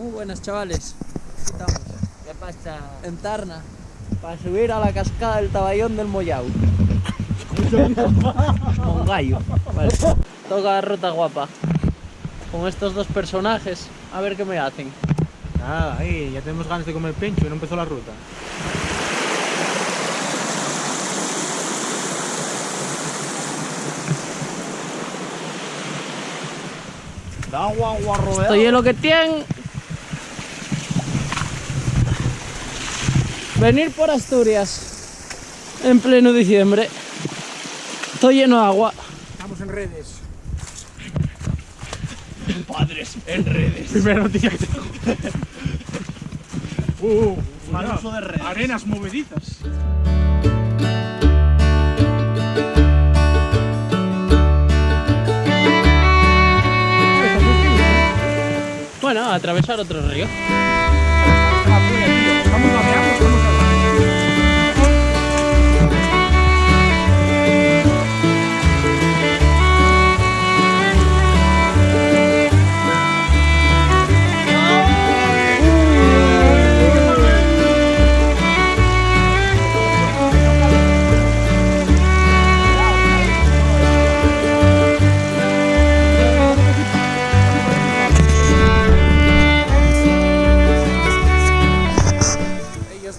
Muy buenas, chavales. ¿Qué estamos? ¿Qué pasa? En Tarna, para subir a la cascada del Taballón del Mollau. Con gallo. Vale. Toca ruta guapa. Con estos dos personajes, a ver qué me hacen. Nada, ahí ya tenemos ganas de comer pincho y no empezó la ruta. Da agua rodeado. Estoy en lo que tienen. Venir por Asturias en pleno diciembre. Estoy lleno de agua. Estamos en redes. Padres en redes. Primera noticia que tengo. Famoso de redes. Arenas movedizas. Bueno, a atravesar otro río. Vamos a ver, vamos a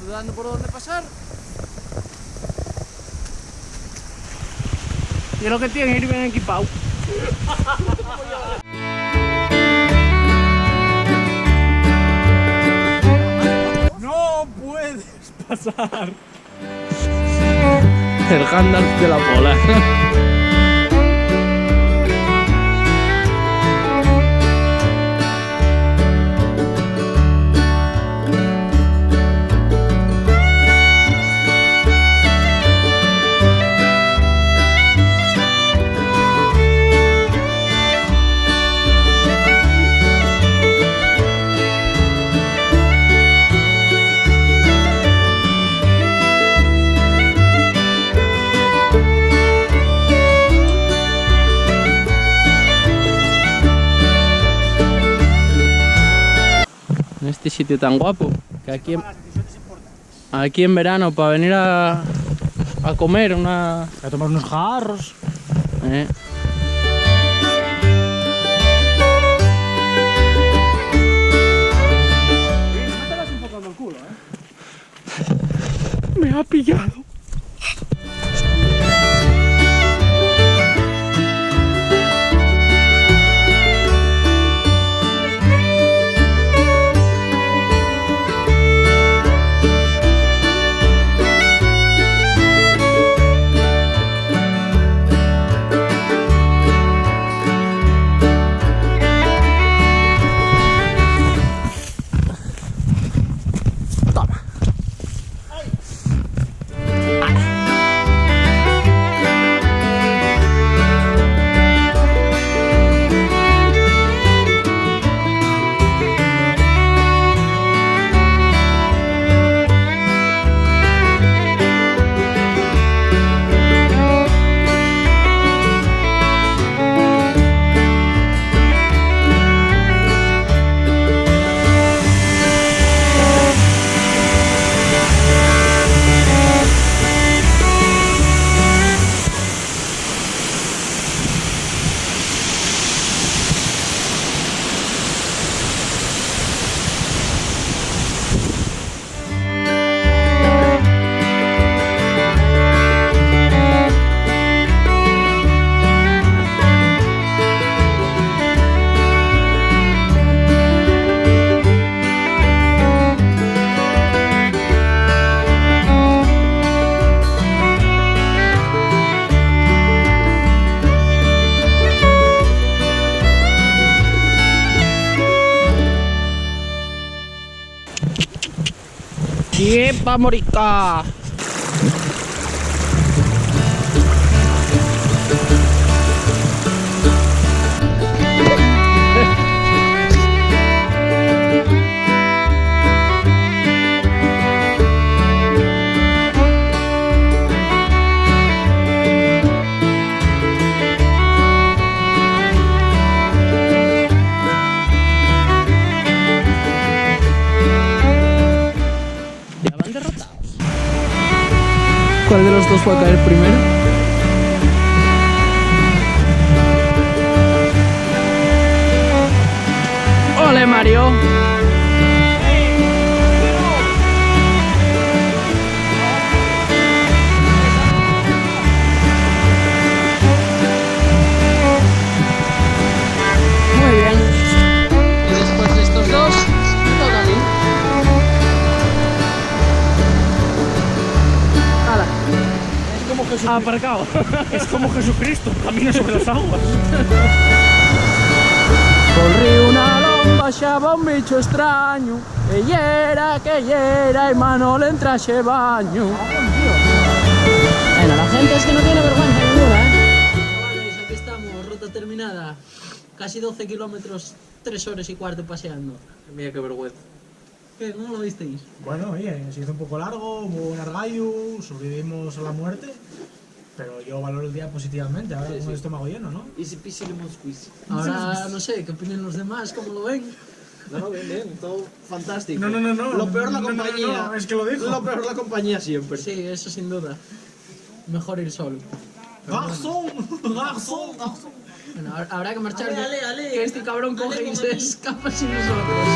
Dudando por dónde pasar. Y lo que tienen ir bien equipado. ¡No puedes pasar! El Gandalf de la Pola. En este sitio tan guapo, que aquí en verano para venir a comer A tomar unos jarros. Mételas un poco en el culo, Me ha pillado. ¡Yepa, morica! ¿Cuál de los dos fue a caer primero? ¡Ole, Mario! Muy bien. Y después de estos dos, me toca a mí. ¡Hala! Es como Jesucristo. Aparcado. Es como Jesucristo, camina sobre las aguas. Pel riu Nalón baixaba un bicho extraño, que hiera, y Manol entra a ese baño. Bueno, la gente es que no tiene vergüenza ninguna, ¿eh? Chavales, aquí estamos, ruta terminada. Casi 12 kilómetros, 3 horas y cuarto paseando. Mira qué vergüenza. ¿Qué? ¿Cómo lo visteis? Bueno, oye, se hizo un poco largo, hubo un argallo, sobrevivimos a la muerte. Pero yo valoro el día positivamente, ahora con el estómago lleno, ¿no? Easy peasy lemon squeeze. Ahora no sé, ¿qué opinan los demás? ¿Cómo lo ven? No, bien, todo fantástico. No. Lo peor la No, compañía. no, es que lo dijo. Lo peor la compañía siempre. Sí, eso sin duda. Mejor ir solo. ¡Garzón! Bueno, habrá que marchar. Ale, Que este cabrón coge y se escapa sin nosotros.